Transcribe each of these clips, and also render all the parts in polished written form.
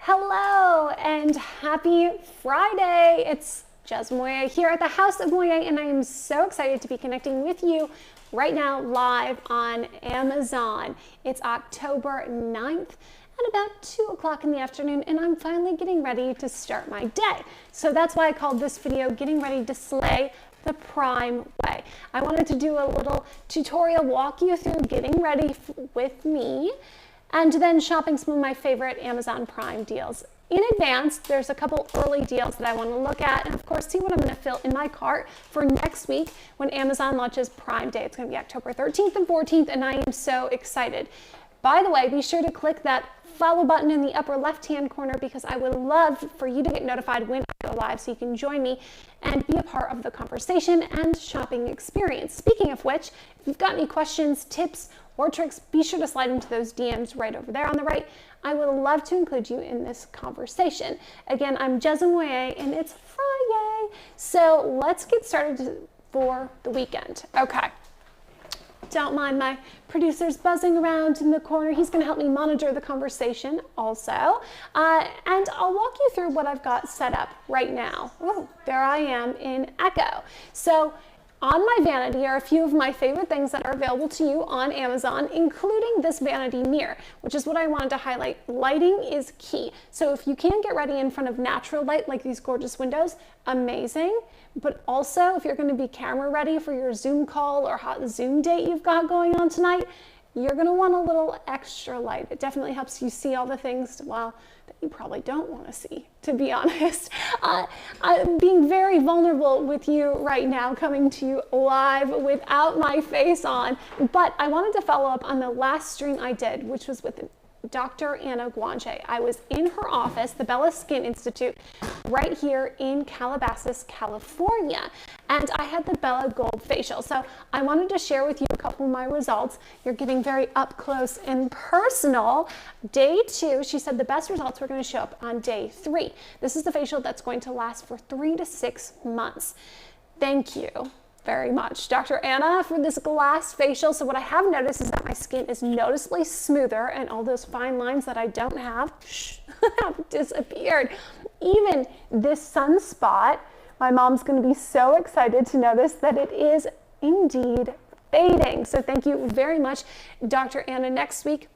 Hello and happy Friday. It's Jezlan here at the House of Moyet, and I am so excited to be connecting with you right now live on Amazon. It's October 9th at about 2 o'clock in the afternoon, and I'm finally getting ready to start my day. So that's why I called this video Getting Ready to Slay the Prime Way. I wanted to do a little tutorial, walk you through getting ready with me, and then shopping some of my favorite Amazon Prime deals. In advance, there's a couple early deals that I want to look at, and of course see what I'm going to fill in my cart for next week when Amazon launches Prime Day. It's going to be October 13th and 14th, and I am so excited. By the way, be sure to click that follow button in the upper left-hand corner because I would love for you to get notified when I go live so you can join me and be a part of the conversation and shopping experience. Speaking of which, if you've got any questions, tips, or tricks, be sure to slide into those DMs right over there on the right. I would love to include you in this conversation. Again, I'm Jezlan and it's Friday. So let's get started for the weekend. Okay. Don't mind my producer's buzzing around in the corner. He's going to help me monitor the conversation also. And I'll walk you through what I've got set up right now. Oh, there I am in Echo. So on my vanity are a few of my favorite things that are available to you on Amazon, including this vanity mirror, which is what I wanted to highlight. Lighting is key. So if you can get ready in front of natural light like these gorgeous windows, amazing. But also if you're going to be camera ready for your Zoom call or hot Zoom date you've got going on tonight, you're going to want a little extra light. It definitely helps you see all the things, well, that you probably don't want to see, to be honest. I'm being very vulnerable with you right now, coming to you live without my face on. But I wanted to follow up on the last stream I did, which was with Dr. Anna Guanche. I was in her office, the Bella Skin Institute, right here in Calabasas, California, and I had the Bella Gold Facial. So I wanted to share with you a couple of my results. You're getting very up close and personal. Day 2, she said the best results were going to show up on day 3. This is the facial that's going to last for 3 to 6 months. Thank you very much, Dr. Anna, for this glass facial. So what I have noticed is that my skin is noticeably smoother and all those fine lines that I don't have have disappeared. Even this sunspot, my mom's going to be so excited to notice that it is indeed fading. So thank you very much, Dr. Anna. Next week,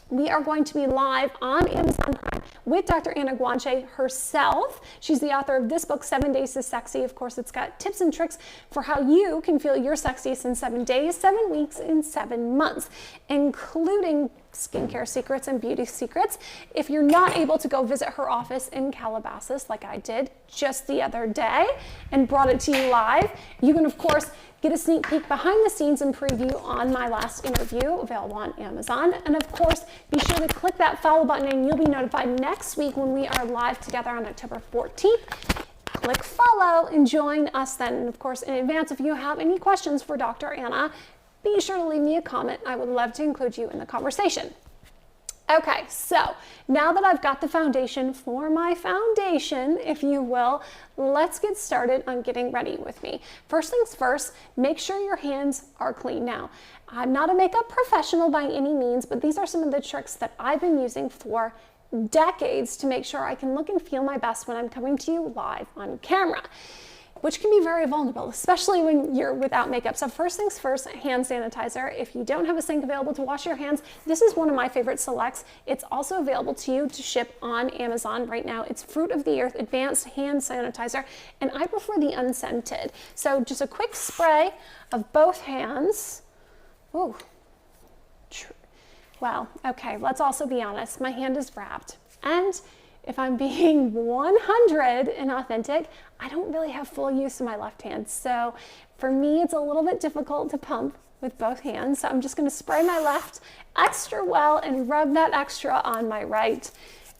we are going to be live on Amazon Prime with Dr. Anna Guanche herself. She's the author of this book, 7 Days to Sexy. Of course, it's got tips and tricks for how you can feel your sexiest in 7 days, 7 weeks, and 7 months, including skincare secrets and beauty secrets. If you're not able to go visit her office in Calabasas, like I did just the other day and brought it to you live, you can, of course, get a sneak peek behind the scenes and preview on my last interview, available on Amazon. And of course, be sure to click that follow button and you'll be notified next week when we are live together on October 14th. Click follow and join us then. And of course, in advance, if you have any questions for Dr. Anna, be sure to leave me a comment. I would love to include you in the conversation. Okay, so now that I've got the foundation for my foundation, if you will, let's get started on getting ready with me. First things first, make sure your hands are clean. Now, I'm not a makeup professional by any means, but these are some of the tricks that I've been using for decades to make sure I can look and feel my best when I'm coming to you live on camera, which can be very vulnerable, especially when you're without makeup. So first things first, hand sanitizer. If you don't have a sink available to wash your hands, this is one of my favorite selects. It's also available to you to ship on Amazon right now. It's Fruit of the Earth Advanced Hand Sanitizer, and I prefer the unscented. So just a quick spray of both hands. Ooh, well, okay, let's also be honest. My hand is wrapped, and if I'm being 100 and authentic, I don't really have full use of my left hand. So for me, it's a little bit difficult to pump with both hands. So I'm just gonna spray my left extra well and rub that extra on my right.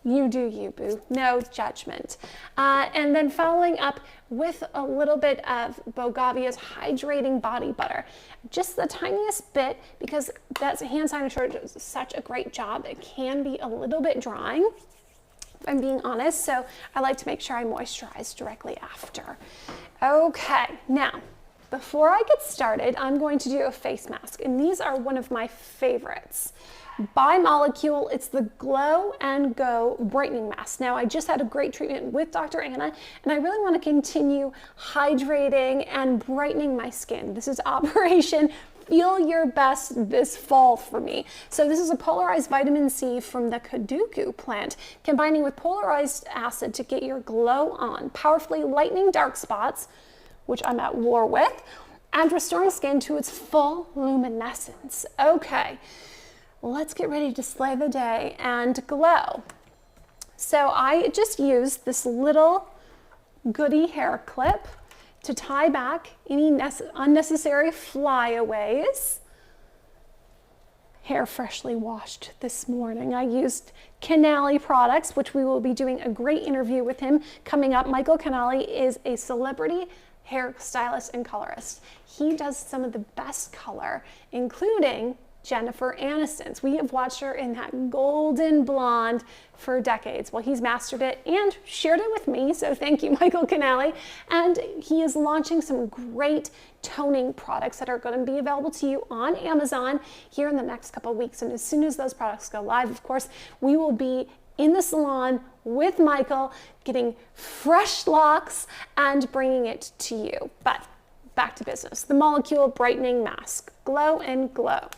You do you, boo, no judgment. And then following up with a little bit of Bogavia's Hydrating Body Butter. Just the tiniest bit, because that hand sanitizer does such a great job. It can be a little bit drying, if I'm being honest, so I like to make sure I moisturize directly after. Okay, now, before I get started, I'm going to do a face mask, and these are one of my favorites. by Molecule. It's the Glow and Go Brightening Mask. Now, I just had a great treatment with Dr. Anna, and I really want to continue hydrating and brightening my skin. This is Operation Feel Your Best this fall for me. So this is a polarized vitamin C from the Kaduku plant, combining with polarized acid to get your glow on, powerfully lightening dark spots, which I'm at war with, and restoring skin to its full luminescence. Okay, let's get ready to slay the day and glow. So I just used this little goody hair clip to tie back any unnecessary flyaways. Hair freshly washed this morning. I used Canali products, which we will be doing a great interview with him coming up. Michael Canali is a celebrity hairstylist and colorist. He does some of the best color, including Jennifer Aniston's. We have watched her in that golden blonde for decades. Well, he's mastered it and shared it with me, so thank you, Michael Canali. And he is launching some great toning products that are going to be available to you on Amazon here in the next couple of weeks. And as soon as those products go live, of course, we will be in the salon with Michael, getting fresh locks and bringing it to you. But back to business. The Molecule Brightening Mask, Glow and Glow.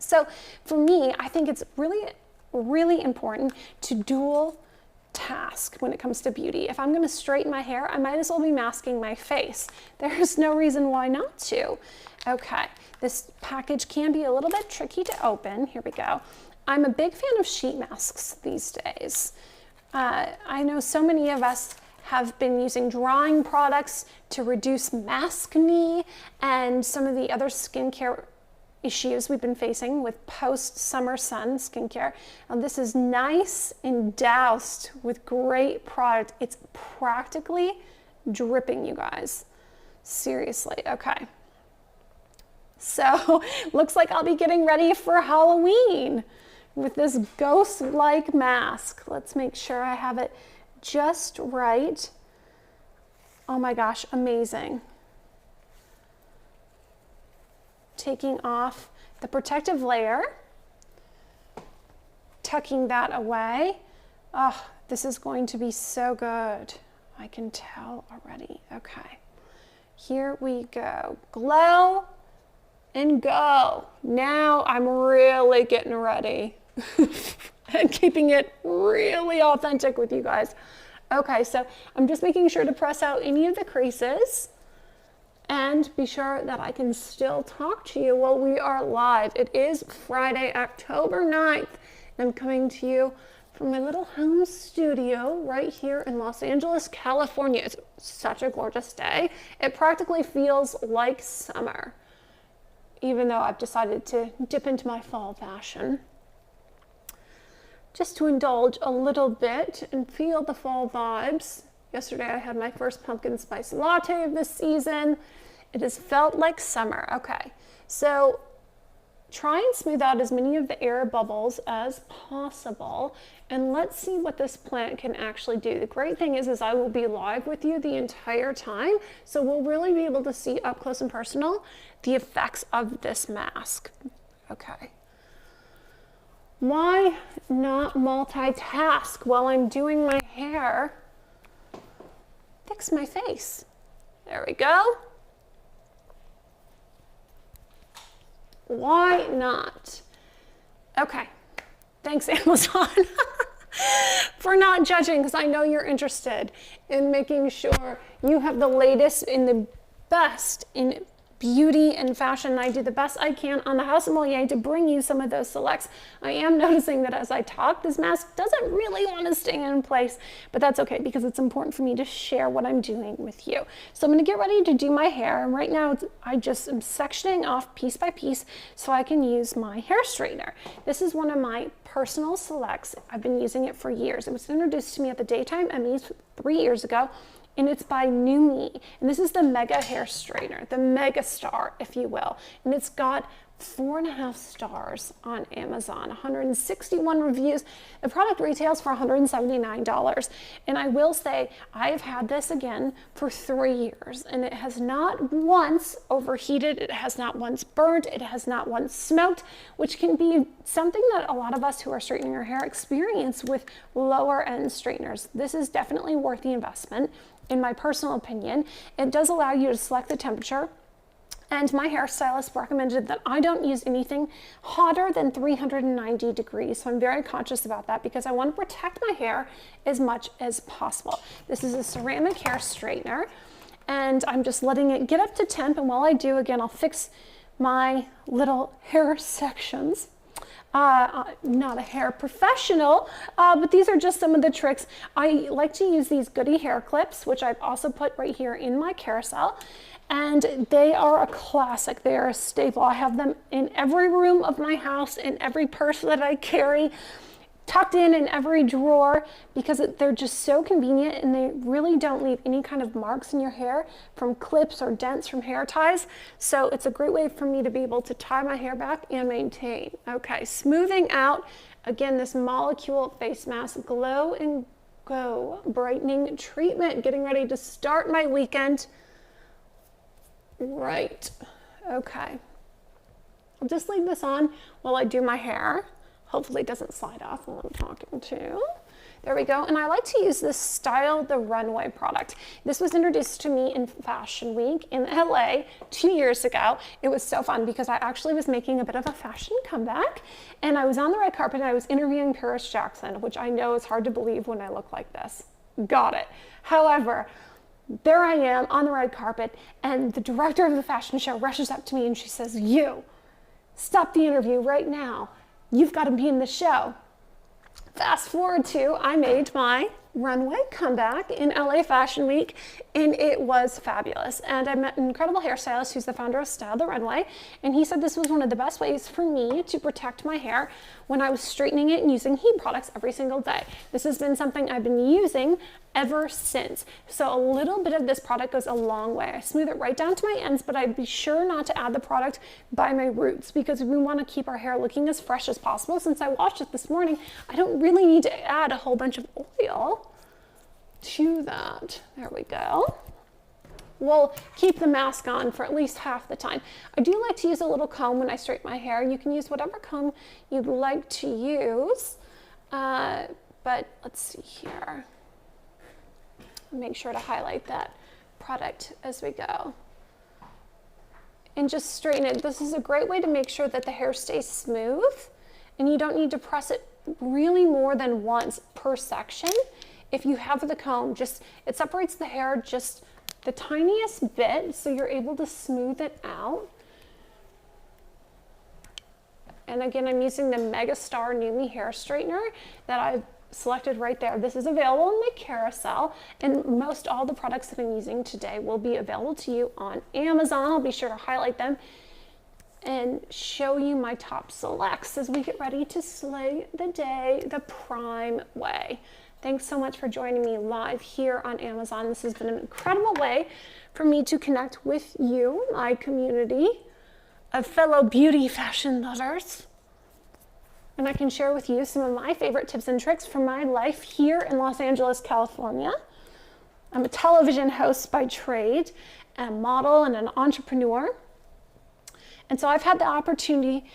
So for me, I think it's really, really important to dual task when it comes to beauty. If I'm going to straighten my hair, I might as well be masking my face. There's no reason why not to. Okay, this package can be a little bit tricky to open. Here we go. I'm a big fan of sheet masks these days. I know so many of us have been using drying products to reduce maskne and some of the other skincare issues we've been facing with post-summer sun skincare. And this is nice and doused with great product. It's practically dripping, you guys. Seriously, okay. So looks like I'll be getting ready for Halloween with this ghost-like mask. Let's make sure I have it just right. Oh my gosh, amazing. Taking off the protective layer, tucking that away. Oh, this is going to be so good. I can tell already. Okay, here we go. Glow and go. Now I'm really getting ready and keeping it really authentic with you guys. Okay, so I'm just making sure to press out any of the creases and be sure that I can still talk to you while we are live. It is Friday, October 9th, and I'm coming to you from my little home studio right here in Los Angeles, California. It's such a gorgeous day. It practically feels like summer, even though I've decided to dip into my fall fashion, just to indulge a little bit and feel the fall vibes. Yesterday I had my first pumpkin spice latte of this season. It has felt like summer. Okay, so try and smooth out as many of the air bubbles as possible, and let's see what this plant can actually do. The great thing is I will be live with you the entire time, so we'll really be able to see up close and personal the effects of this mask. Okay. Why not multitask while I'm doing my hair? Fix my face. There we go. Why not? Okay, thanks Amazon for not judging, because I know you're interested in making sure you have the latest in the best in beauty and fashion. I do the best I can on the House of Moyet to bring you some of those selects. I am noticing that as I talk, this mask doesn't really want to stay in place, but that's okay because it's important for me to share what I'm doing with you. So I'm going to get ready to do my hair, and right now I just am sectioning off piece by piece so I can use my hair straightener. This is one of my personal selects. I've been using it for years. It was introduced to me at the Daytime Emmys 3 years ago, and it's by New Me. And this is the Mega Hair Straightener, the Mega Star, if you will. And it's got 4.5 stars on Amazon, 161 reviews. The product retails for $179. And I will say, I have had this again for 3 years, and it has not once overheated, it has not once burnt, it has not once smoked, which can be something that a lot of us who are straightening our hair experience with lower end straighteners. This is definitely worth the investment, in my personal opinion. It does allow you to select the temperature. And my hairstylist recommended that I don't use anything hotter than 390 degrees. So I'm very conscious about that because I want to protect my hair as much as possible. This is a ceramic hair straightener, and I'm just letting it get up to temp. And while I do, again, I'll fix my little hair sections. Not a hair professional, but these are just some of the tricks. I like to use these Goody hair clips, which I've also put right here in my carousel. And they are a classic. They are a staple. I have them in every room of my house, in every purse that I carry, tucked in every drawer, because they're just so convenient, and they really don't leave any kind of marks in your hair from clips or dents from hair ties. So it's a great way for me to be able to tie my hair back and maintain. Okay, smoothing out. Again, this molecule face mask, Glow and Go brightening treatment. Getting ready to start my weekend. Right, okay. I'll just leave this on while I do my hair. Hopefully it doesn't slide off while I'm talking too. There we go. And I like to use this Style the Runway product. This was introduced to me in Fashion Week in LA 2 years ago. It was so fun because I actually was making a bit of a fashion comeback, and I was on the red carpet and I was interviewing Paris Jackson, which I know is hard to believe when I look like this. Got it. However, there I am on the red carpet, and the director of the fashion show rushes up to me and she says, "You, stop the interview right now. You've got to be in the show." Fast forward to, I made my runway comeback in LA Fashion Week, and it was fabulous. And I met an incredible hairstylist who's the founder of Style the Runway, and he said this was one of the best ways for me to protect my hair when I was straightening it and using heat products every single day. This has been something I've been using ever since. So a little bit of this product goes a long way. I smooth it right down to my ends, but I'd be sure not to add the product by my roots because we want to keep our hair looking as fresh as possible. Since I washed it this morning, I don't really need to add a whole bunch of oil to that. There we go. We'll keep the mask on for at least half the time. I do like to use a little comb when I straighten my hair. You can use whatever comb you'd like to use, but let's see here. Make sure to highlight that product as we go. And just straighten it. This is a great way to make sure that the hair stays smooth, and you don't need to press it really more than once per section. If you have the comb, it separates the hair just the tiniest bit, so you're able to smooth it out. And again, I'm using the Megastar Numi hair straightener that I've selected right there. This is available in my carousel, and most all the products that I'm using today will be available to you on Amazon. I'll be sure to highlight them and show you my top selects as we get ready to slay the day the prime way. Thanks so much for joining me live here on Amazon. This has been an incredible way for me to connect with you, my community of fellow beauty fashion lovers. And I can share with you some of my favorite tips and tricks from my life here in Los Angeles, California. I'm a television host by trade, a model, and an entrepreneur. And so I've had the opportunity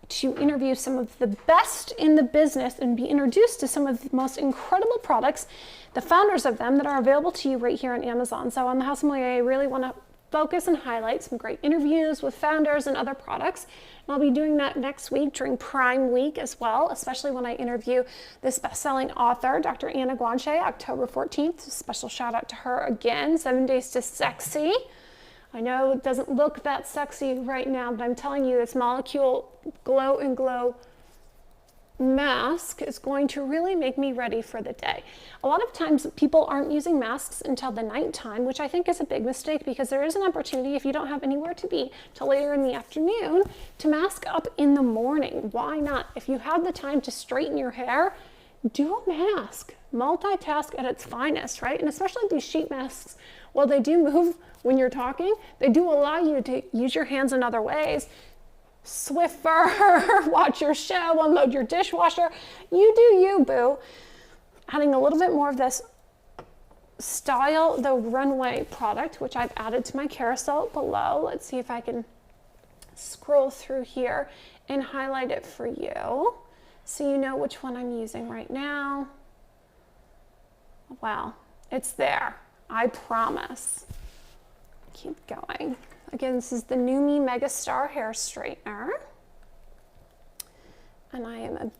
to interview some of the best in the business and be introduced to some of the most incredible products, the founders of them, that are available to you right here on Amazon. So on the House of Moyet, I really want to focus and highlight some great interviews with founders and other products. And I'll be doing that next week during Prime Week as well, especially when I interview this best-selling author, Dr. Anna Guanche, October 14th. Special shout out to her again, 7 Days to Sexy. I know it doesn't look that sexy right now, but I'm telling you, this molecule Glow and Glow mask is going to really make me ready for the day. A lot of times people aren't using masks until the nighttime, which I think is a big mistake, because there is an opportunity, if you don't have anywhere to be till later in the afternoon, to mask up in the morning. Why not? If you have the time to straighten your hair, do a mask. Multitask at its finest, right? And especially these sheet masks, while they do move when you're talking, they do allow you to use your hands in other ways. Swiffer, watch your show, unload your dishwasher. You do you, boo. Adding a little bit more of this Style the Runway product, which I've added to my carousel below. Let's see if I can scroll through here and highlight it for you so you know which one I'm using right now. Wow, it's there, I promise. Keep going. Again, this is the New Me Megastar Hair Straightener. And I am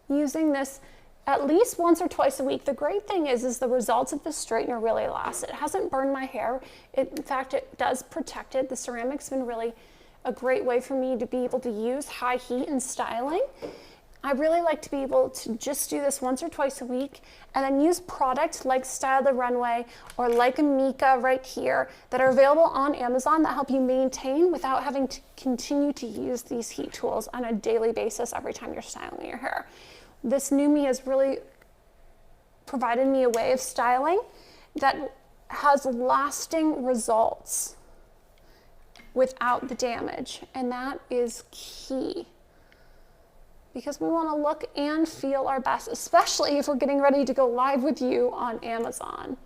using this at least once or twice a week. The great thing is the results of the straightener really last. It hasn't burned my hair. In fact, it does protect it. The ceramic's been really a great way for me to be able to use high heat in styling. I really like to be able to just do this once or twice a week and then use products like Style the Runway or like Amika right here that are available on Amazon that help you maintain without having to continue to use these heat tools on a daily basis every time you're styling your hair. This New Me has really provided me a way of styling that has lasting results without the damage, and that is key. Because we want to look and feel our best, especially if we're getting ready to go live with you on Amazon.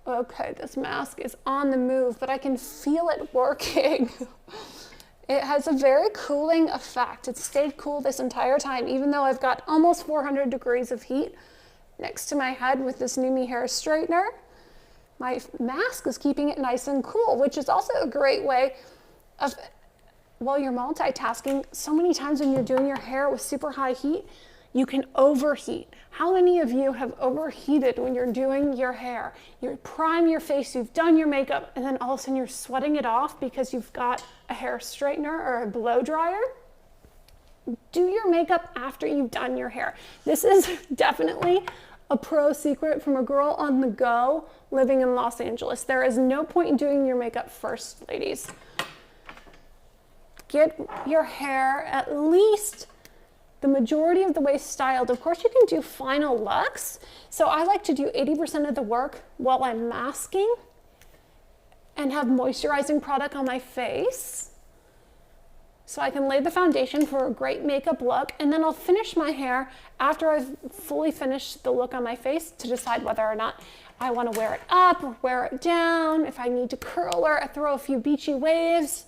Okay, this mask is on the move, but I can feel it working. It has a very cooling effect. It's stayed cool this entire time, even though I've got almost 400 degrees of heat next to my head with this New Me hair straightener. My mask is keeping it nice and cool, which is also a great way of, while you're multitasking, so many times when you're doing your hair with super high heat, you can overheat. How many of you have overheated when you're doing your hair? You prime your face, you've done your makeup, and then all of a sudden you're sweating it off because you've got a hair straightener or a blow dryer? Do your makeup after you've done your hair. This is definitely a pro secret from a girl on the go living in Los Angeles. There is no point in doing your makeup first, ladies. Get your hair at least the majority of the way styled. Of course, you can do final looks. So I like to do 80% of the work while I'm masking and have moisturizing product on my face. So I can lay the foundation for a great makeup look, and then I'll finish my hair after I've fully finished the look on my face to decide whether or not I want to wear it up or wear it down. If I need to curl or throw a few beachy waves.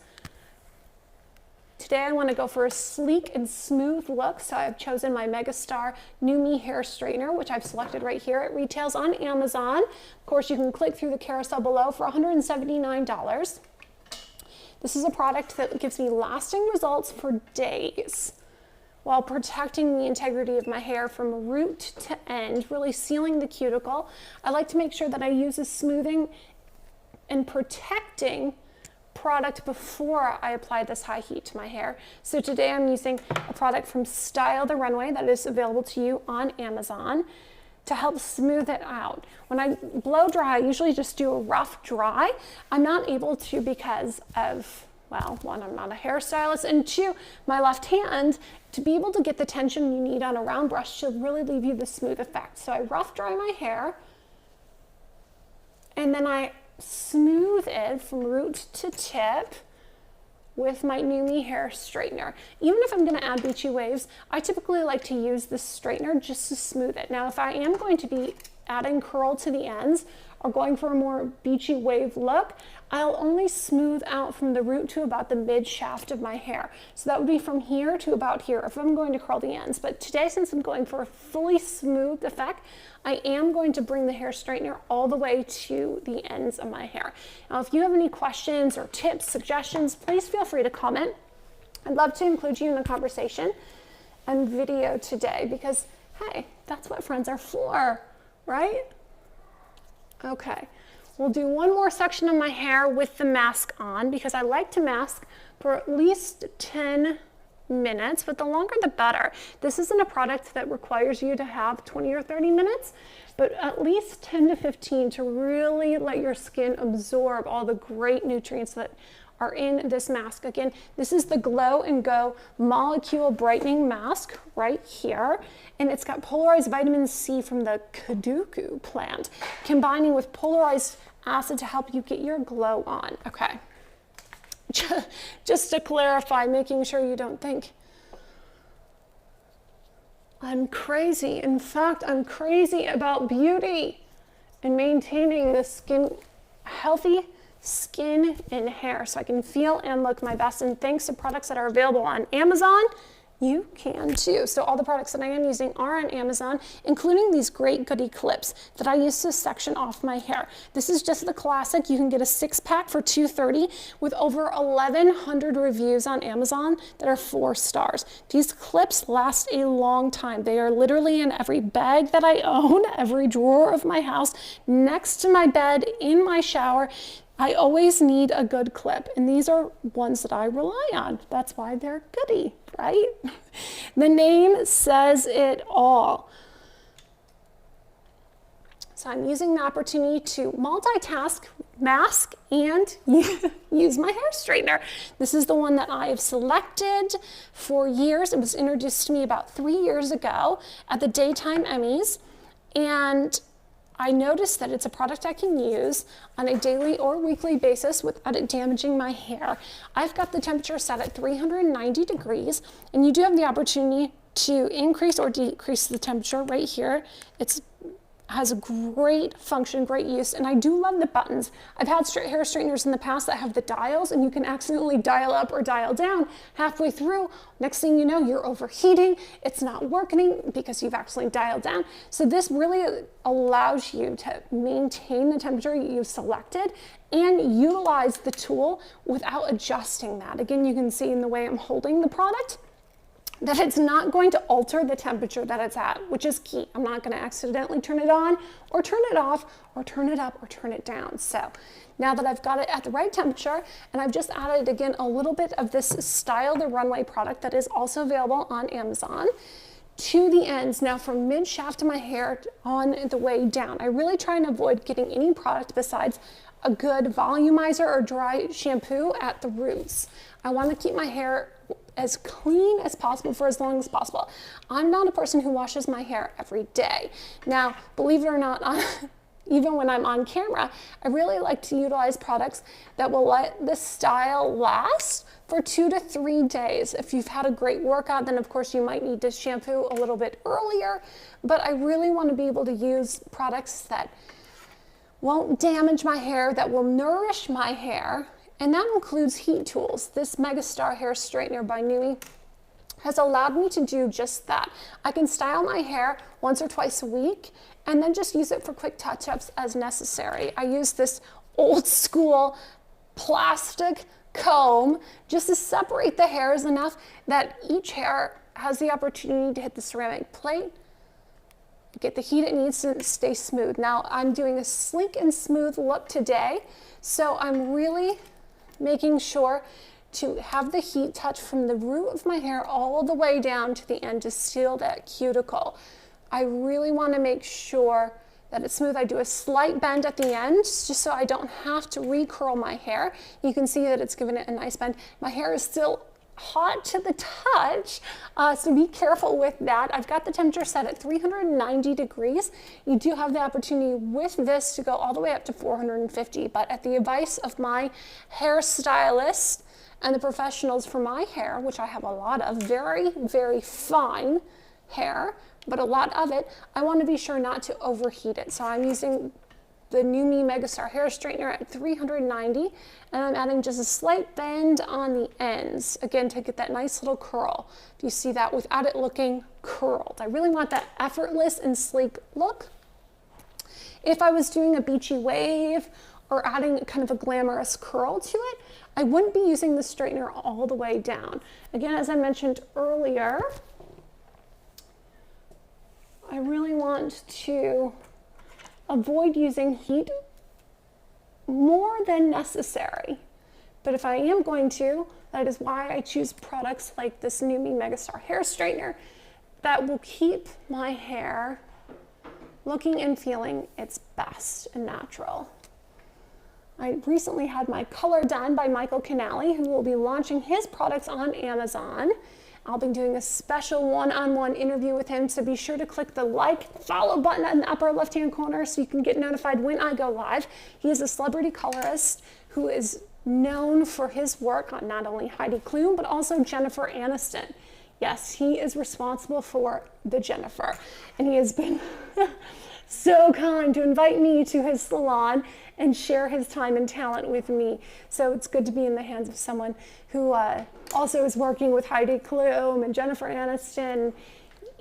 Today I want to go for a sleek and smooth look, so I've chosen my Megastar New Me hair straightener, which I've selected right here. It retails on Amazon. Of course, you can click through the carousel below for $179. This is a product that gives me lasting results for days while protecting the integrity of my hair from root to end, really sealing the cuticle. I like to make sure that I use a smoothing and protecting product before I apply this high heat to my hair. So today I'm using a product from Style the Runway that is available to you on Amazon to help smooth it out. When I blow dry, I usually just do a rough dry. I'm not able to because of, well, one, I'm not a hairstylist, and two, my left hand, to be able to get the tension you need on a round brush to really leave you the smooth effect. So I rough dry my hair, and then I smooth it from root to tip with my New Me hair straightener. Even if I'm going to add beachy waves, I typically like to use this straightener just to smooth it. Now, if I am going to be adding curl to the ends or going for a more beachy wave look, I'll only smooth out from the root to about the mid shaft of my hair. So that would be from here to about here if I'm going to curl the ends. But today, since I'm going for a fully smooth effect, I am going to bring the hair straightener all the way to the ends of my hair. Now, if you have any questions or tips, suggestions, please feel free to comment. I'd love to include you in the conversation and video today because, hey, that's what friends are for, right? Okay, we'll do one more section of my hair with the mask on because I like to mask for at least 10 minutes, but the longer the better. This isn't a product that requires you to have 20 or 30 minutes, but at least 10 to 15 to really let your skin absorb all the great nutrients that are in this mask. Again, this is the Glow and Go Molecule Brightening Mask right here, and it's got polarized vitamin C from the Kaduku plant, combining with polarized acid to help you get your glow on. Okay. just to clarify, making sure you don't think I'm crazy. In fact, I'm crazy about beauty and maintaining the healthy skin and hair so I can feel and look my best. And thanks to products that are available on Amazon, you can too. So all the products that I am using are on Amazon, including these great goodie clips that I use to section off my hair. This is just the classic. You can get a 6-pack for $2.30 with over 1,100 reviews on Amazon that are 4 stars. These clips last a long time. They are literally in every bag that I own, every drawer of my house, next to my bed, in my shower. I always need a good clip, and these are ones that I rely on. That's why they're goodie, right? The name says it all. So I'm using the opportunity to multitask, mask, and use my hair straightener. This is the one that I have selected for years. It was introduced to me about 3 years ago at the Daytime Emmys, and I noticed that it's a product I can use on a daily or weekly basis without it damaging my hair. I've got the temperature set at 390 degrees, and you do have the opportunity to increase or decrease the temperature right here. It has a great function, great use, and I do love the buttons. I've had hair straighteners in the past that have the dials, and you can accidentally dial up or dial down halfway through. Next thing you know, you're overheating. It's not working because you've accidentally dialed down. So this really allows you to maintain the temperature you've selected and utilize the tool without adjusting that. Again, you can see in the way I'm holding the product that it's not going to alter the temperature that it's at, which is key. I'm not going to accidentally turn it on or turn it off or turn it up or turn it down. So now that I've got it at the right temperature, and I've just added again a little bit of this Style the Runway product that is also available on Amazon to the ends. Now from mid shaft of my hair on the way down, I really try and avoid getting any product besides a good volumizer or dry shampoo at the roots. I want to keep my hair as clean as possible for as long as possible. I'm not a person who washes my hair every day. Now, believe it or not, even when I'm on camera, I really like to utilize products that will let the style last for 2 to 3 days. If you've had a great workout, then of course you might need to shampoo a little bit earlier, but I really want to be able to use products that won't damage my hair, that will nourish my hair, and that includes heat tools. This Megastar hair straightener by Nui has allowed me to do just that. I can style my hair once or twice a week and then just use it for quick touch-ups as necessary. I use this old school plastic comb just to separate the hairs enough that each hair has the opportunity to hit the ceramic plate, get the heat it needs to stay smooth. Now I'm doing a sleek and smooth look today, so I'm really making sure to have the heat touch from the root of my hair all the way down to the end to seal that cuticle. I really want to make sure that it's smooth. I do a slight bend at the end just so I don't have to recurl my hair. You can see that it's given it a nice bend. My hair is still hot to the touch, so be careful with that. I've got the temperature set at 390 degrees. You do have the opportunity with this to go all the way up to 450, but at the advice of my hairstylist and the professionals for my hair, which I have a lot of, very, very fine hair, but a lot of it, I want to be sure not to overheat it. So I'm using the Numi Megastar hair straightener at 390, and I'm adding just a slight bend on the ends, again, to get that nice little curl. Do you see that without it looking curled? I really want that effortless and sleek look. If I was doing a beachy wave or adding kind of a glamorous curl to it, I wouldn't be using the straightener all the way down. Again, as I mentioned earlier, I really want to avoid using heat more than necessary. But if I am going to, that is why I choose products like this Numi Megastar hair straightener that will keep my hair looking and feeling its best and natural. I recently had my color done by Michael Canali, who will be launching his products on Amazon. I'll be doing a special one-on-one interview with him, so be sure to click the follow button in the upper left-hand corner so you can get notified when I go live. He is a celebrity colorist who is known for his work on not only Heidi Klum, but also Jennifer Aniston. Yes, he is responsible for the Jennifer, and he has been so kind to invite me to his salon and share his time and talent with me. So it's good to be in the hands of someone who also is working with Heidi Klum and Jennifer Aniston,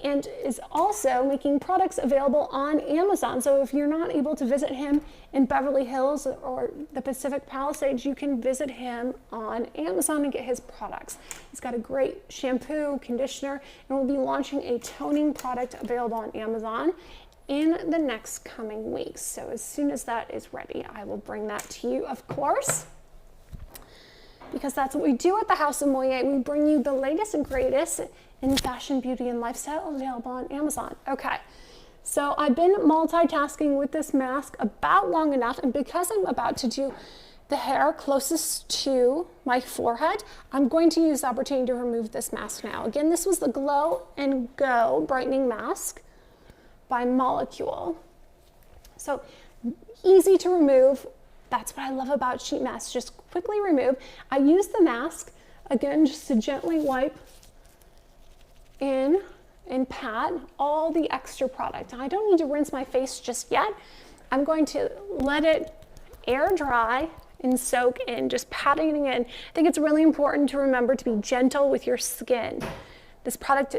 and is also making products available on Amazon. So if you're not able to visit him in Beverly Hills or the Pacific Palisades, you can visit him on Amazon and get his products. He's got a great shampoo, conditioner, and we'll be launching a toning product available on Amazon in the next coming weeks. So as soon as that is ready, I will bring that to you, of course, because that's what we do at the House of Moyet. We bring you the latest and greatest in fashion, beauty, and lifestyle available on Amazon. Okay, so I've been multitasking with this mask about long enough, and because I'm about to do the hair closest to my forehead, I'm going to use the opportunity to remove this mask now. Again, this was the Glow and Go Brightening Mask by Molecule. So easy to remove. That's what I love about sheet masks, just quickly remove. I use the mask, again, just to gently wipe in and pat all the extra product. I don't need to rinse my face just yet. I'm going to let it air dry and soak in, just patting it in. I think it's really important to remember to be gentle with your skin. This product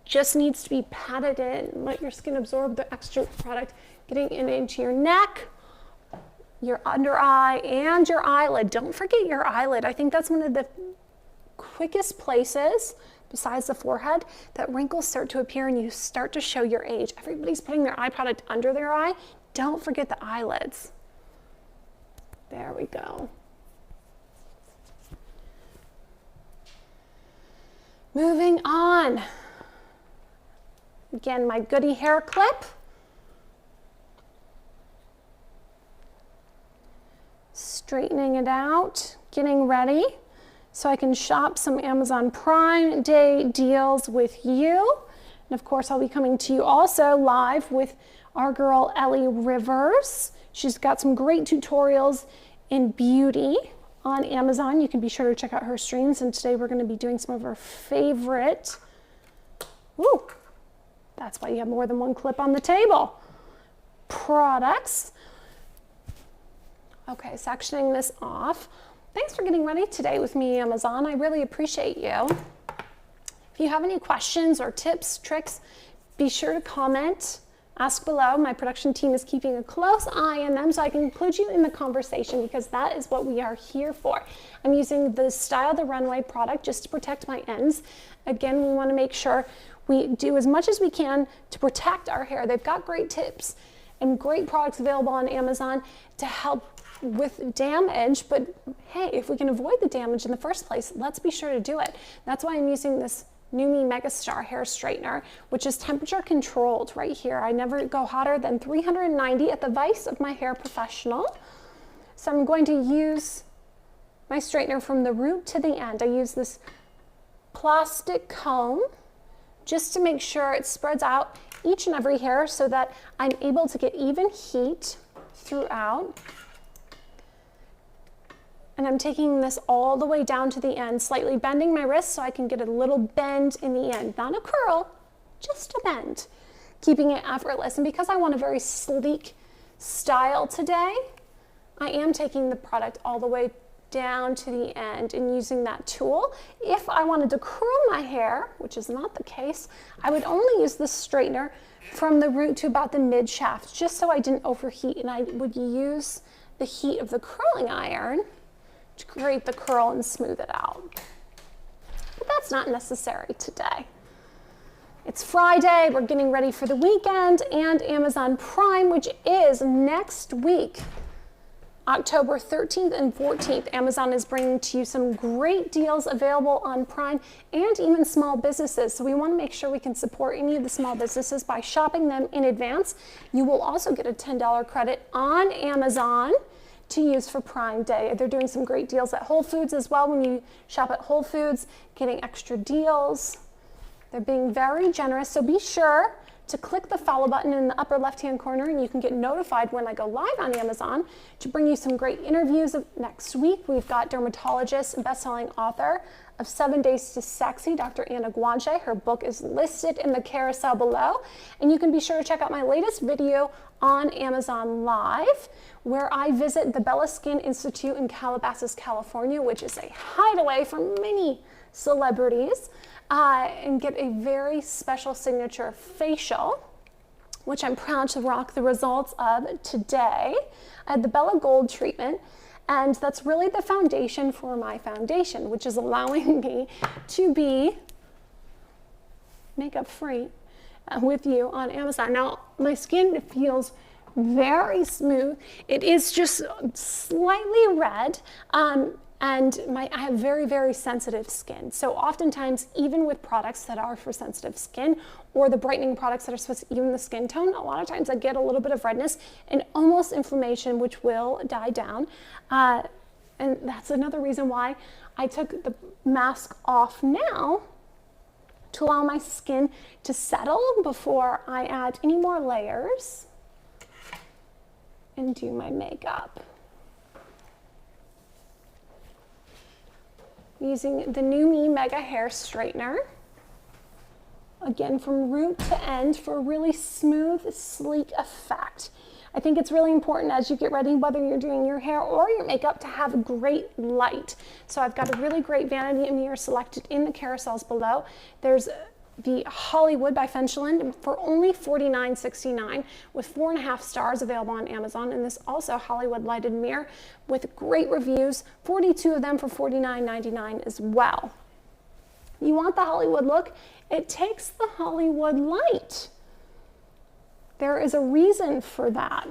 just needs to be patted in. Let your skin absorb the extra product, getting it into your neck, your under eye, and your eyelid. Don't forget your eyelid. I think that's one of the quickest places, besides the forehead, that wrinkles start to appear and you start to show your age. Everybody's putting their eye product under their eye. Don't forget the eyelids. There we go. Moving on. Again, my goodie hair clip. Straightening it out, getting ready so I can shop some Amazon Prime Day deals with you. And of course, I'll be coming to you also live with our girl Ellie Rivers. She's got some great tutorials in beauty on Amazon. You can be sure to check out her streams. And today we're going to be doing some of our favorite, ooh, that's why you have more than one clip on the table, products. Okay, sectioning this off. Thanks for getting ready today with me, Amazon. I really appreciate you. If you have any questions or tips, tricks, be sure to comment, ask below. My production team is keeping a close eye on them so I can include you in the conversation, because that is what we are here for. I'm using the Style the Runway product just to protect my ends. Again, we want to make sure we do as much as we can to protect our hair. They've got great tips and great products available on Amazon to help with damage, but hey, if we can avoid the damage in the first place, let's be sure to do it. That's why I'm using this Numi Megastar hair straightener, which is temperature controlled right here. I never go hotter than 390 at the vice of my hair professional. So I'm going to use my straightener from the root to the end. I use this plastic comb just to make sure it spreads out each and every hair so that I'm able to get even heat throughout. And I'm taking this all the way down to the end, slightly bending my wrist so I can get a little bend in the end. Not a curl, just a bend, keeping it effortless. And because I want a very sleek style today, I am taking the product all the way down to the end and using that tool. If I wanted to curl my hair, which is not the case, I would only use this straightener from the root to about the mid shaft, just so I didn't overheat, and I would use the heat of the curling iron to create the curl and smooth it out. But that's not necessary today. It's Friday, we're getting ready for the weekend, and Amazon Prime, which is next week, October 13th and 14th. Amazon is bringing to you some great deals available on Prime and even small businesses. So we want to make sure we can support any of the small businesses by shopping them in advance. You will also get a $10 credit on Amazon to use for Prime Day. They're doing some great deals at Whole Foods as well. When you shop at Whole Foods, getting extra deals. They're being very generous, so be sure to click the follow button in the upper left-hand corner, and you can get notified when I go live on Amazon to bring you some great interviews. Next week, we've got dermatologist and best-selling author of 7 Days to Sexy, Dr. Anna Guanche. Her book is listed in the carousel below, and you can be sure to check out my latest video on Amazon Live, where I visit the Bella Skin Institute in Calabasas, California, which is a hideaway for many celebrities, and get a very special signature facial, which I'm proud to rock the results of today. I had the Bella Gold treatment, and that's really the foundation for my foundation, which is allowing me to be makeup free with you on Amazon. Now, my skin feels very smooth. It is just slightly red, and I have very, very sensitive skin. So oftentimes, even with products that are for sensitive skin, or the brightening products that are supposed to even the skin tone, a lot of times I get a little bit of redness and almost inflammation, which will die down. And that's another reason why I took the mask off now, to allow my skin to settle before I add any more layers and do my makeup. Using the New Me Mega Hair Straightener. Again, from root to end for a really smooth, sleek effect. I think it's really important as you get ready, whether you're doing your hair or your makeup, to have great light. So I've got a really great vanity mirror selected in the carousels below. There's the Hollywood by Fenchelen for only $49.69 with 4.5 stars available on Amazon. And this also Hollywood lighted mirror with great reviews, 42 of them for $49.99 as well. You want the Hollywood look? It takes the Hollywood light. There is a reason for that.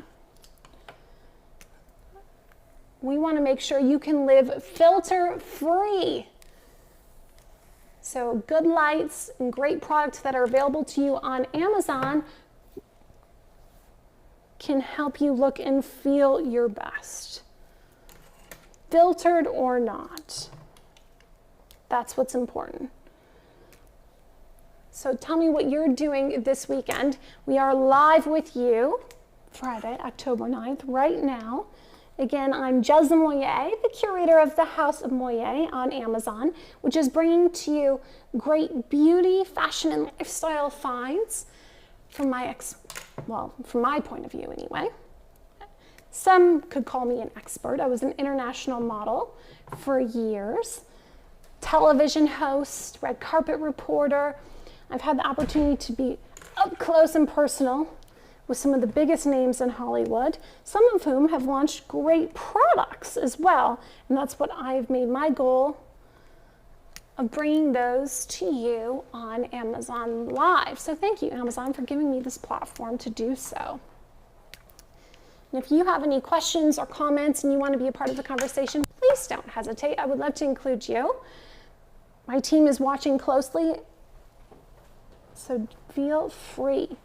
We want to make sure you can live filter free. So good lights and great products that are available to you on Amazon can help you look and feel your best. Filtered or not. That's what's important. So tell me what you're doing this weekend. We are live with you Friday, October 9th, right now. Again, I'm Jezlan Moyet, the curator of the House of Moyet on Amazon, which is bringing to you great beauty, fashion, and lifestyle finds from my point of view anyway. Some could call me an expert. I was an international model for years, television host, red carpet reporter. I've had the opportunity to be up close and personal with some of the biggest names in Hollywood, some of whom have launched great products as well. And that's what I've made my goal of bringing those to you on Amazon Live. So thank you, Amazon, for giving me this platform to do so. And if you have any questions or comments and you want to be a part of the conversation, please don't hesitate. I would love to include you. My team is watching closely, so feel free.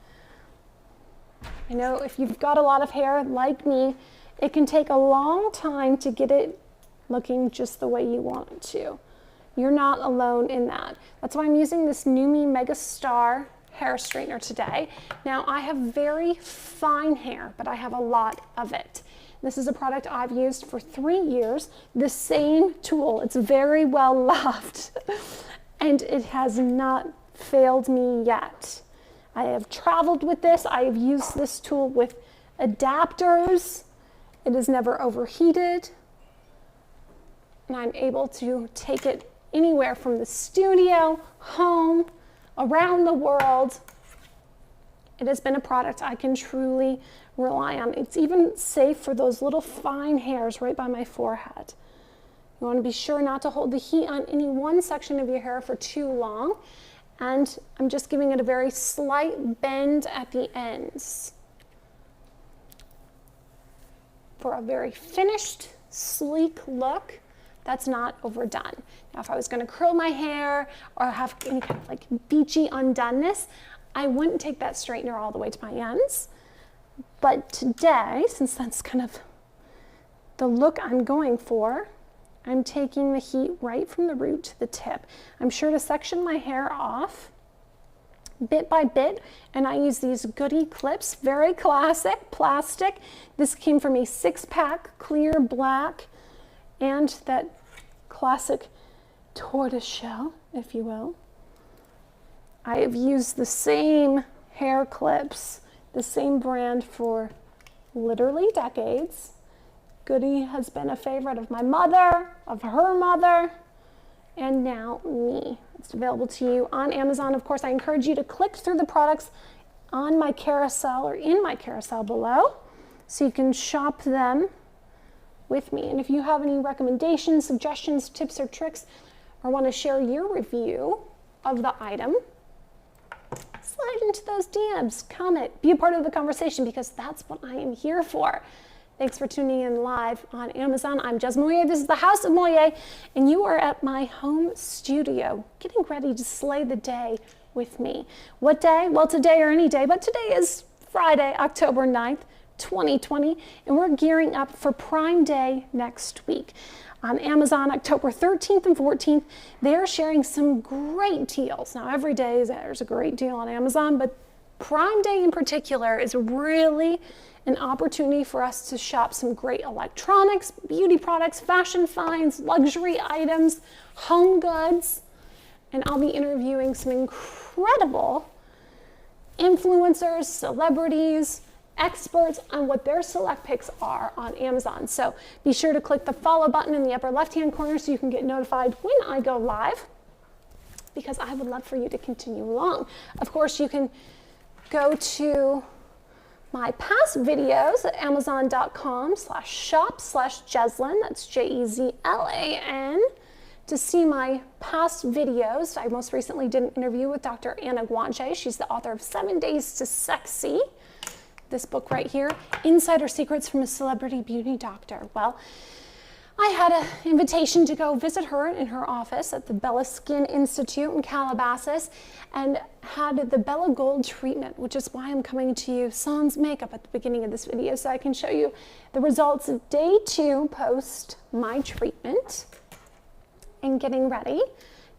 I know if you've got a lot of hair like me, it can take a long time to get it looking just the way you want it to. You're not alone in that. That's why I'm using this New Me Mega Star hair straightener today. Now, I have very fine hair, but I have a lot of it. This is a product I've used for 3 years, the same tool. It's very well loved, and it has not failed me yet. I have traveled with this. I have used this tool with adapters. It is never overheated. And I'm able to take it anywhere from the studio, home, around the world. It has been a product I can truly rely on. It's even safe for those little fine hairs right by my forehead. You want to be sure not to hold the heat on any one section of your hair for too long. And I'm just giving it a very slight bend at the ends for a very finished, sleek look that's not overdone. Now, if I was going to curl my hair or have any kind of like beachy undoneness, I wouldn't take that straightener all the way to my ends. But today, since that's kind of the look I'm going for, I'm taking the heat right from the root to the tip. I'm sure to section my hair off bit by bit, and I use these goodie clips, very classic, plastic. This came from a 6-pack, clear black, and that classic tortoise shell, if you will. I have used the same hair clips, the same brand for literally decades. Goodie has been a favorite of my mother, of her mother, and now me. It's available to you on Amazon. Of course, I encourage you to click through the products on my carousel or in my carousel below so you can shop them with me. And if you have any recommendations, suggestions, tips, or tricks, or want to share your review of the item, slide into those DMs, comment, be a part of the conversation, because that's what I am here for. Thanks for tuning in live on Amazon. I'm Jezlan Moyet. This is the House of Moyet, and you are at my home studio, getting ready to slay the day with me. What day? Well, today or any day, but today is Friday, October 9th, 2020, and we're gearing up for Prime Day next week. On Amazon, October 13th and 14th, they're sharing some great deals. Now, every day there's a great deal on Amazon, but Prime Day in particular is really an opportunity for us to shop some great electronics, beauty products, fashion finds, luxury items, home goods, and I'll be interviewing some incredible influencers, celebrities, experts on what their select picks are on Amazon. So be sure to click the follow button in the upper left-hand corner so you can get notified when I go live, because I would love for you to continue along. Of course, you can go to my past videos at amazon.com/shop/Jezlan, that's Jezlan, to see my past videos. I most recently did an interview with Dr. Anna Guanche. She's the author of 7 Days to Sexy, this book right here, Insider Secrets from a Celebrity Beauty Doctor. Well, I had an invitation to go visit her in her office at the Bella Skin Institute in Calabasas and had the Bella Gold treatment, which is why I'm coming to you sans makeup at the beginning of this video, so I can show you the results of day 2 post my treatment and getting ready.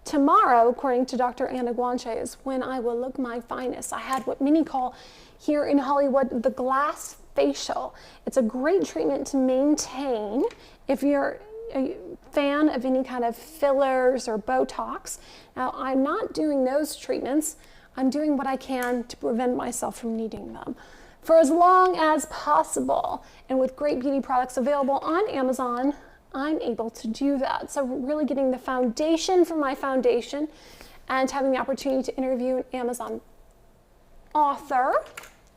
Tomorrow, according to Dr. Anna Guanche, is when I will look my finest. I had what many call here in Hollywood the glass facial. It's a great treatment to maintain if you're a fan of any kind of fillers or Botox. Now, I'm not doing those treatments. I'm doing what I can to prevent myself from needing them for as long as possible. And with great beauty products available on Amazon, I'm able to do that. So really getting the foundation for my foundation and having the opportunity to interview an Amazon author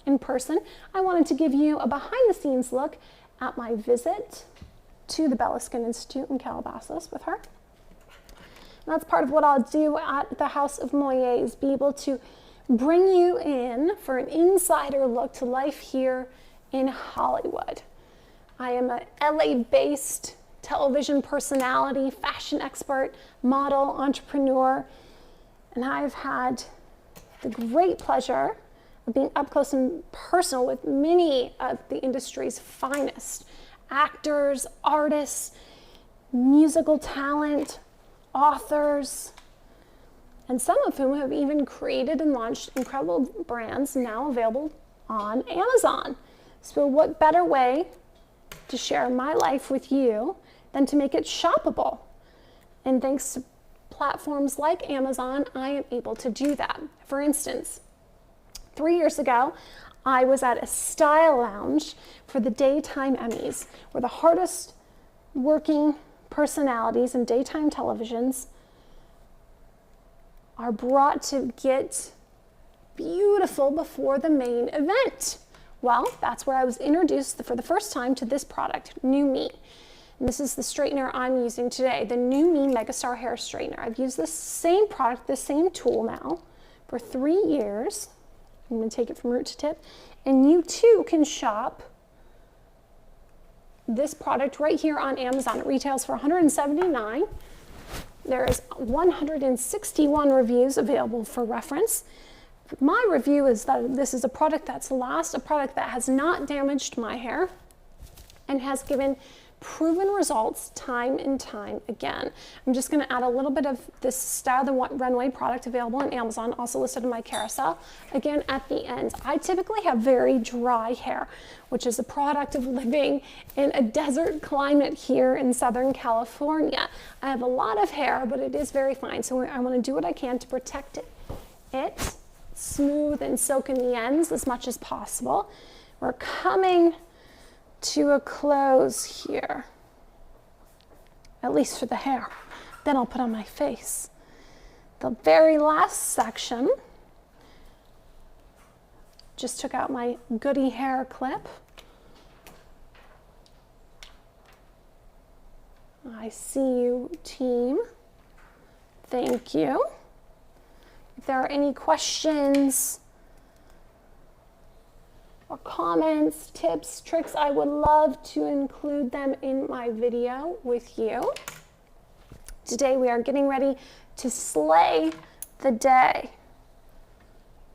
in person, I wanted to give you a behind-the-scenes look at my visit to the Bella Skin Institute in Calabasas with her. And that's part of what I'll do at the House of Moyet, is be able to bring you in for an insider look to life here in Hollywood. I am a LA-based television personality, fashion expert, model, entrepreneur, and I've had the great pleasure of being up close and personal with many of the industry's finest actors, artists, musical talent, authors, and some of whom have even created and launched incredible brands now available on Amazon. So what better way to share my life with you than to make it shoppable? And thanks to platforms like Amazon, I am able to do that. For instance, 3 years ago, I was at a style lounge for the Daytime Emmys, where the hardest working personalities in daytime televisions are brought to get beautiful before the main event. Well, that's where I was introduced for the first time to this product, New Me. And this is the straightener I'm using today, the New Me Megastar Hair Straightener. I've used this same product, this same tool now for 3 years. I'm going to take it from root to tip. And you too can shop this product right here on Amazon. It retails for $179. There is 161 reviews available for reference. My review is that this is a product that's a product that has not damaged my hair and has given proven results time and time again. I'm just going to add a little bit of this Style the Runway product available on Amazon, also listed in my carousel, again at the ends. I typically have very dry hair, which is a product of living in a desert climate here in Southern California. I have a lot of hair, but it is very fine, so I want to do what I can to protect it smooth and soak in the ends as much as possible. We're coming to a close here, at least for the hair. Then I'll put on my face. The very last section, just took out my goodie hair clip. I see you, team. Thank you. If there are any questions or comments, tips, tricks, I would love to include them in my video with you. Today we are getting ready to slay the day.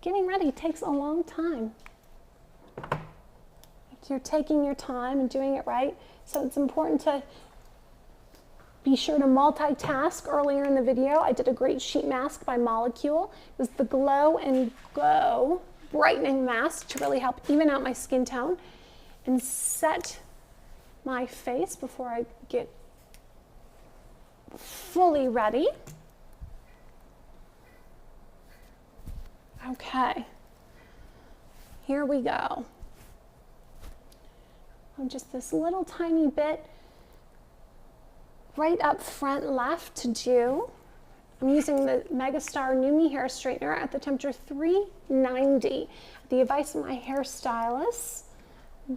Getting ready takes a long time. You're taking your time and doing it right, so it's important to be sure to multitask. Earlier in the video, I did a great sheet mask by Molecule. It was the Glow and Go brightening mask to really help even out my skin tone and set my face before I get fully ready. Okay, here we go. Just this little tiny bit right up front left to do. I'm using the Megastar Numi hair straightener at the temperature 390. The advice of my hairstylist,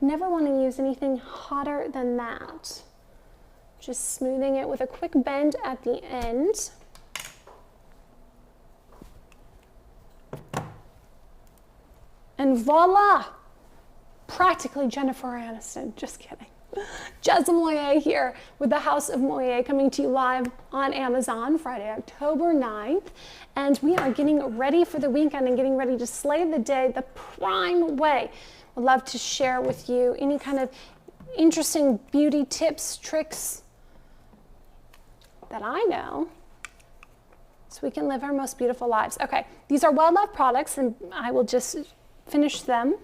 never want to use anything hotter than that. Just smoothing it with a quick bend at the end. And voila! Practically Jennifer Aniston, just kidding. Jezlan Moyet here with the House of Moyet, coming to you live on Amazon Friday, October 9th. And we are getting ready for the weekend and getting ready to slay the day the prime way. I'd love to share with you any kind of interesting beauty tips, tricks that I know so we can live our most beautiful lives. Okay, these are well-loved products and I will just finish them.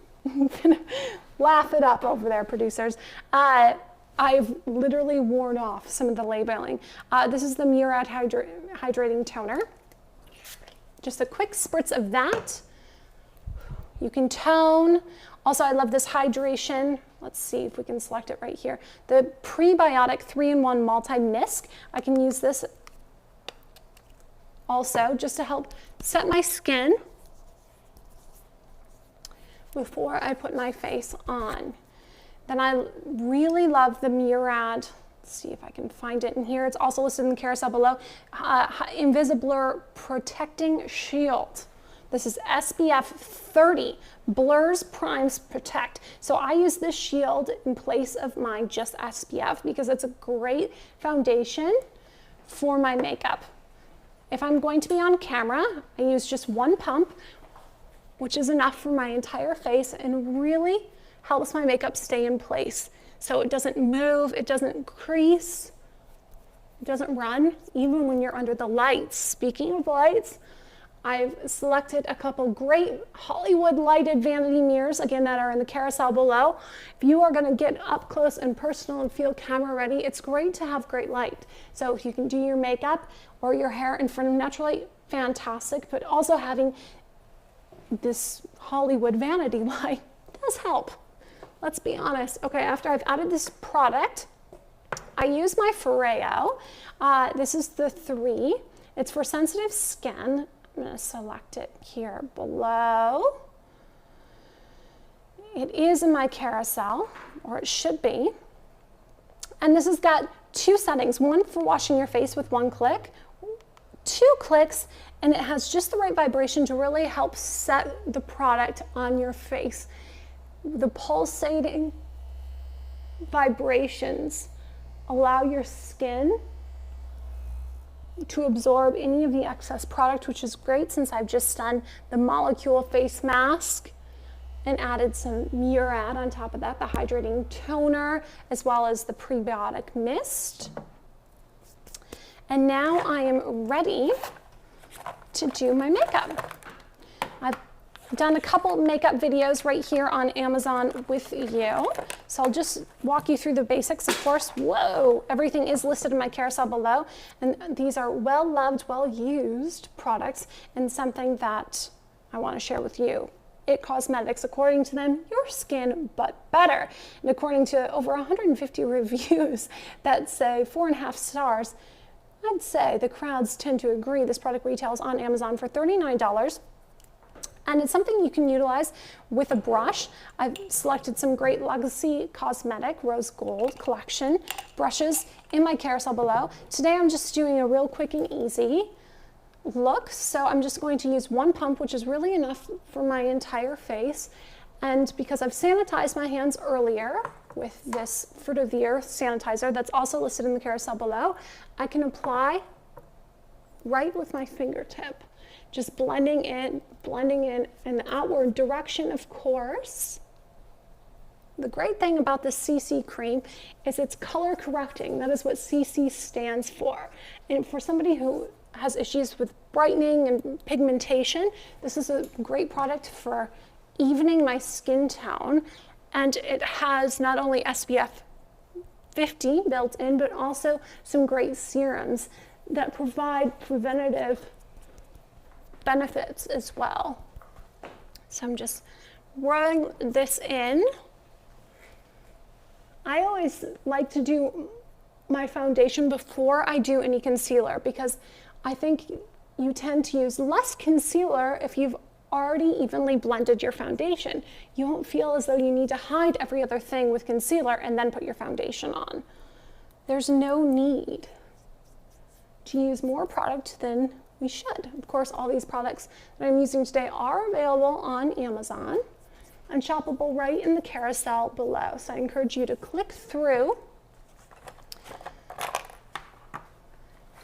Laugh it up over there, producers. I've literally worn off some of the labeling. This is the Murad Hydrating Toner. Just a quick spritz of that. You can tone. Also, I love this hydration. Let's see if we can select it right here. The prebiotic 3-in-1 multi-mist. I can use this also just to help set my skin before I put my face on. Then I really love the Murad, let's see if I can find it in here. It's also listed in the carousel below. Invisiblur Protecting Shield. This is SPF 30, blurs, primes, protect. So I use this shield in place of my just SPF because it's a great foundation for my makeup. If I'm going to be on camera, I use just one pump, which is enough for my entire face and really helps my makeup stay in place. So it doesn't move, it doesn't crease, it doesn't run, even when you're under the lights. Speaking of lights, I've selected a couple great Hollywood lighted vanity mirrors, again, that are in the carousel below. If you are gonna get up close and personal and feel camera ready, it's great to have great light. So if you can do your makeup or your hair in front of natural light, fantastic, but also having this Hollywood vanity light does help. Let's be honest. Okay, after I've added this product, I use my Foreo. This is the 3. It's for sensitive skin. I'm gonna select it here below. It is in my carousel, or it should be. And this has got 2 settings, one for washing your face with 1 click, 2 clicks, and it has just the right vibration to really help set the product on your face. The pulsating vibrations allow your skin to absorb any of the excess product, which is great since I've just done the Molecule face mask and added some Murad on top of that, the hydrating toner, as well as the prebiotic mist. And now I am ready to do my makeup. I've done a couple makeup videos right here on Amazon with you. So I'll just walk you through the basics. Of course, whoa, everything is listed in my carousel below. And these are well-loved, well-used products and something that I want to share with you. It Cosmetics, according to them, your skin but better. And according to over 150 reviews that say 4.5 stars, I'd say the crowds tend to agree. This product retails on Amazon for $39. And it's something you can utilize with a brush. I've selected some great Legacy Cosmetic Rose Gold collection brushes in my carousel below. Today I'm just doing a real quick and easy look. So I'm just going to use one pump, which is really enough for my entire face. And because I've sanitized my hands earlier with this Fruit of the Earth sanitizer that's also listed in the carousel below, I can apply right with my fingertip. Just blending in the outward direction, of course. The great thing about this CC cream is it's color correcting. That is what CC stands for. And for somebody who has issues with brightening and pigmentation, this is a great product for evening my skin tone. And it has not only SPF 50 built in, but also some great serums that provide preventative benefits as well. So I'm just rolling this in. I always like to do my foundation before I do any concealer because I think you tend to use less concealer if you've already evenly blended your foundation. You won't feel as though you need to hide every other thing with concealer and then put your foundation on. There's no need to use more product than we should. Of course, all these products that I'm using today are available on Amazon and shoppable right in the carousel below. So I encourage you to click through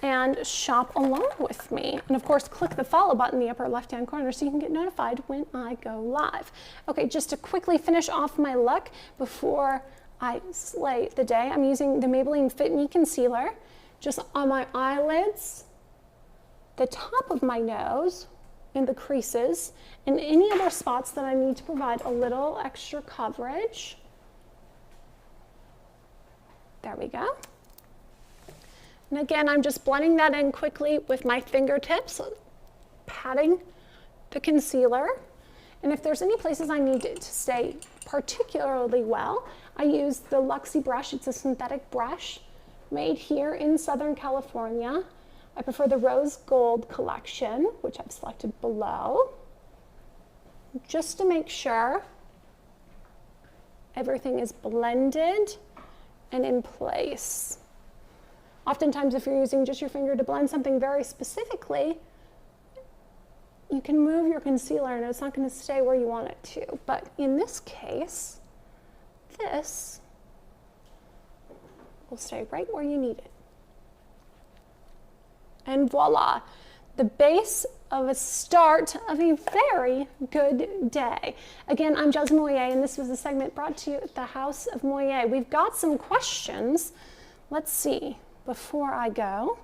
and shop along with me. And of course, click the follow button in the upper left-hand corner so you can get notified when I go live. Okay, just to quickly finish off my look before I slay the day, I'm using the Maybelline Fit Me Concealer just on my eyelids, the top of my nose, in the creases, and any other spots that I need to provide a little extra coverage. There we go. And again, I'm just blending that in quickly with my fingertips, patting the concealer. And if there's any places I need it to stay particularly well, I use the Luxie brush. It's a synthetic brush made here in Southern California. I prefer the Rose Gold collection, which I've selected below, just to make sure everything is blended and in place. Oftentimes, if you're using just your finger to blend something very specifically, you can move your concealer and it's not going to stay where you want it to. But in this case, this will stay right where you need it. And voila, the base of a start of a very good day. Again, I'm Jezlan Moyet, and this was a segment brought to you at the House of Moyet. We've got some questions. Let's see, before I go.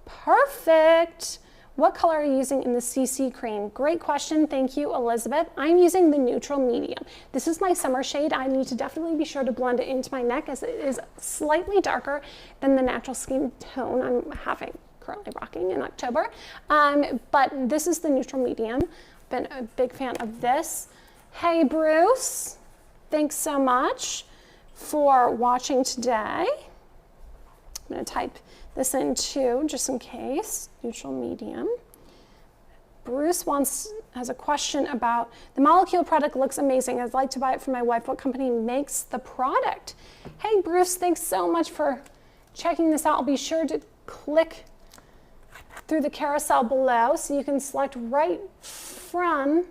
Perfect. What color are you using in the CC cream? Great question. Thank you, Elizabeth. I'm using the neutral medium. This is my summer shade. I need to definitely be sure to blend it into my neck as it is slightly darker than the natural skin tone I'm currently rocking in October. But this is the neutral medium. Been a big fan of this. Hey, Bruce. Thanks so much for watching today. I'm going to type this in too, just in case. Neutral medium. Bruce has a question about the Molecule product looks amazing. I'd like to buy it for my wife. What company makes the product? Hey, Bruce, thanks so much for checking this out. I'll be sure to click through the carousel below so you can select right from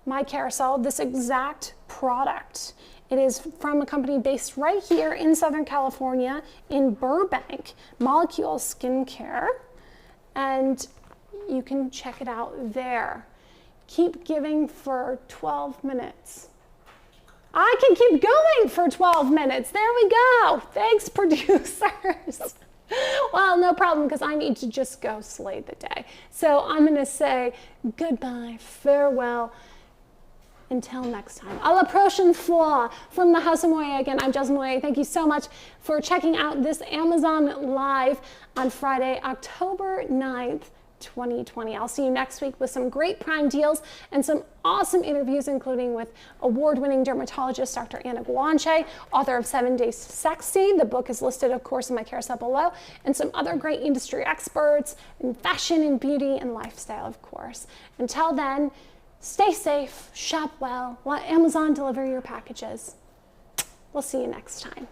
my carousel this exact product. It is from a company based right here in Southern California in Burbank, Molecule Skincare, and you can check it out there. keep giving for 12 minutes. I can keep going for 12 minutes. There we go. Thanks, producers. Well, no problem, because I need to just go slay the day. So I'm going to say goodbye, farewell, until next time. À la prochaine fois from the House of Moyet. Again, I'm Jezlan Moyet. Thank you so much for checking out this Amazon Live on Friday, October 9th, 2020. I'll see you next week with some great Prime deals and some awesome interviews, including with award-winning dermatologist Dr. Anna Guanche, author of 7 Days Sexy. The book is listed, of course, in my carousel below, and some other great industry experts in fashion and beauty and lifestyle, of course. Until then, stay safe, shop well, let Amazon deliver your packages. We'll see you next time.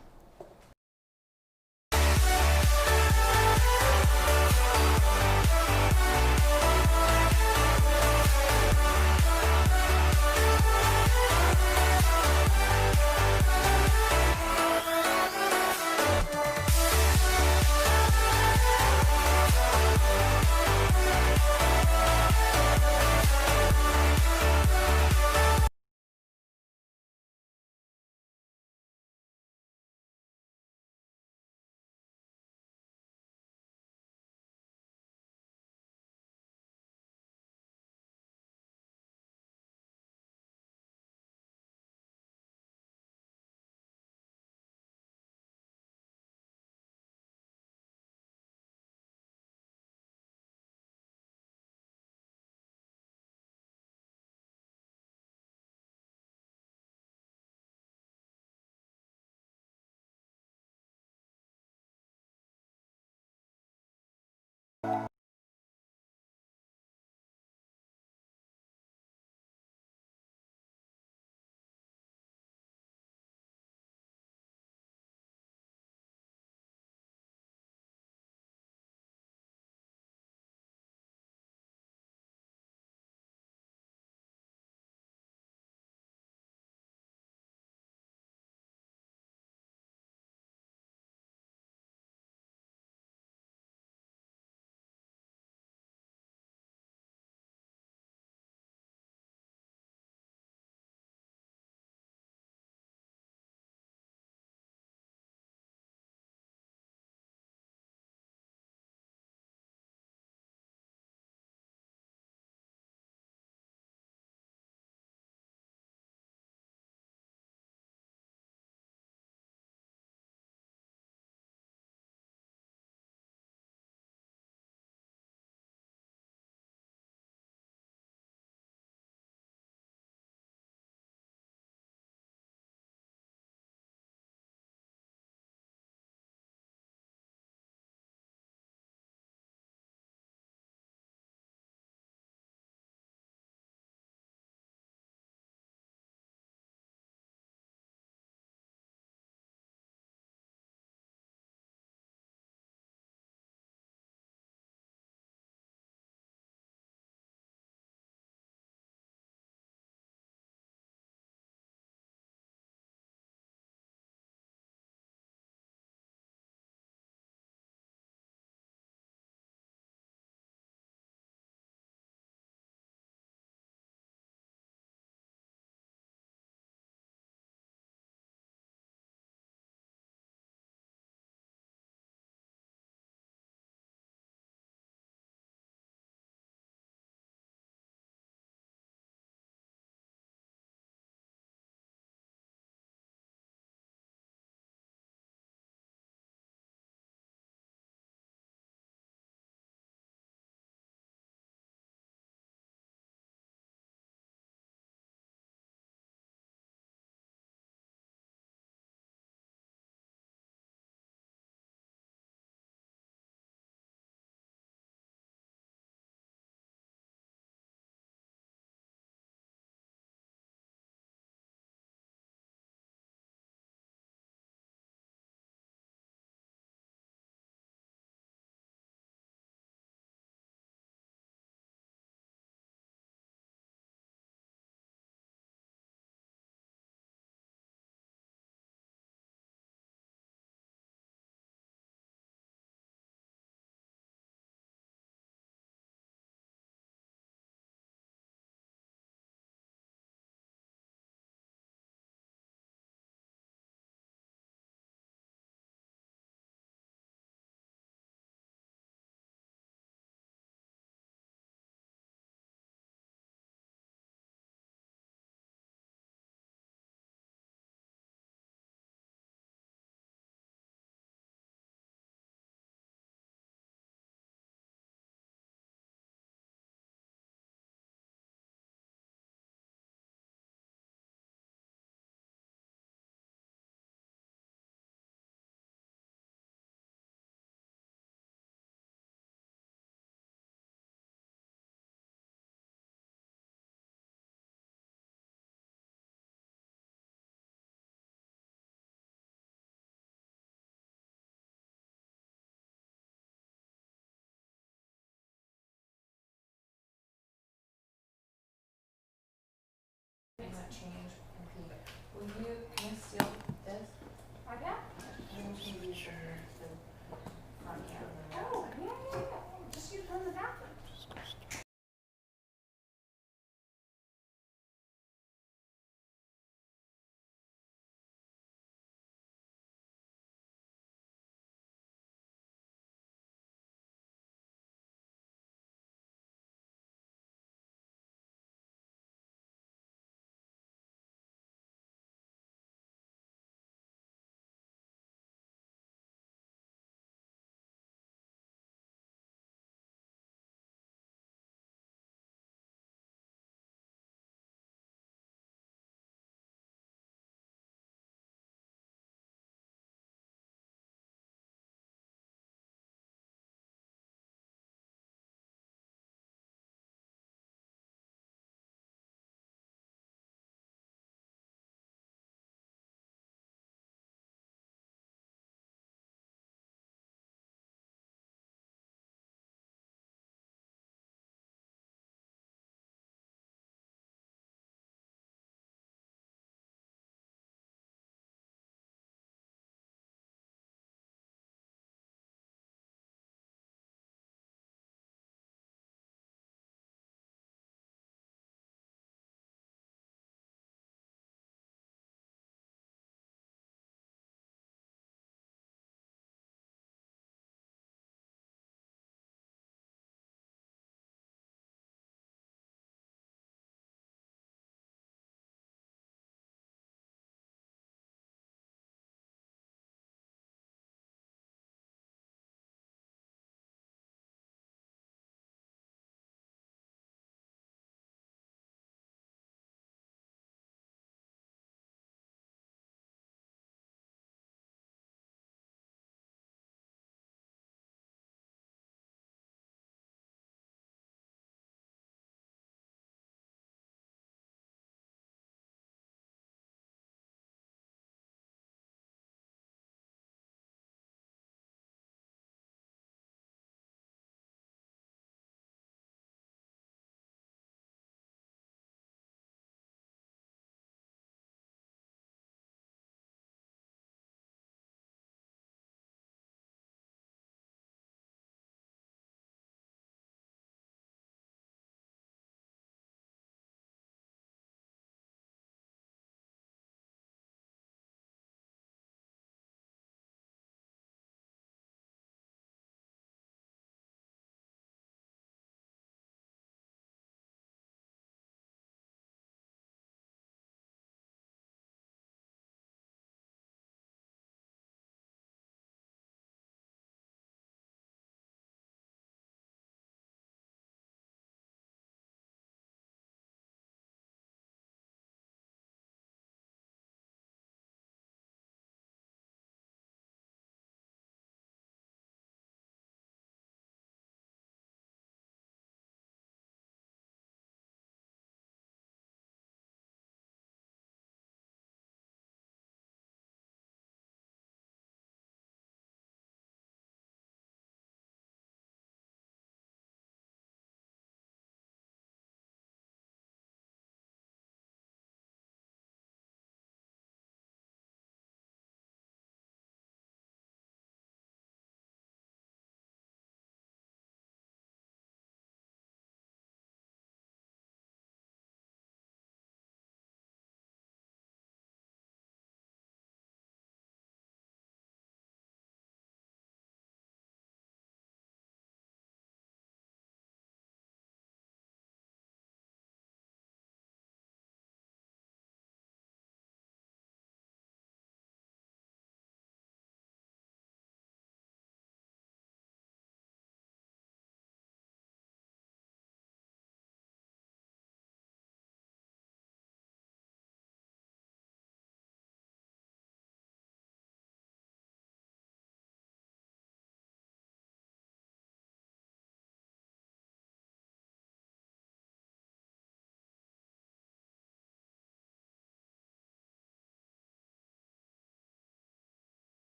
change and Pete, can you steal this? Oh, yeah? I want you to use the front camera. Oh, yeah. Just use one in the bathroom.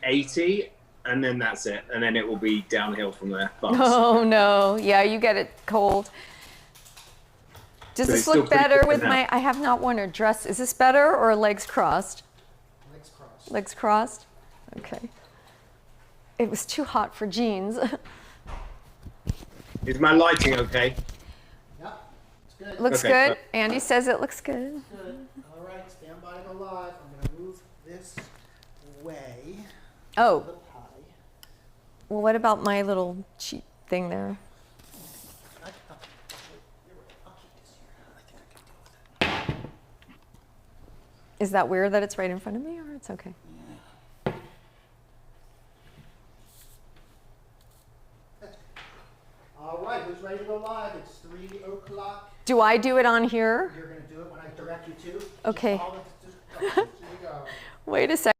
80, and then that's it. And then it will be downhill from there. Fast. Oh no, yeah, you get it cold. Does So this it's still look pretty better good with now. my, I have not worn a dress. Is this better or legs crossed? Legs crossed. Legs crossed? Okay. It was too hot for jeans. Is my lighting okay? Yep, it's good. Looks Okay, good. perfect. Andy says it looks good. Good. All right, stand by, go live. I'm gonna move this way. A Oh, little high. well, what about my little cheat thing there? You're right. I'll keep this here. I think I can deal with it. Is that weird that it's right in front of me, or it's okay? All right, who's ready to go live? It's 3 o'clock. Do I do it on here? You're gonna do it when I direct you to. Okay. Just follow the- here you go. Wait a second.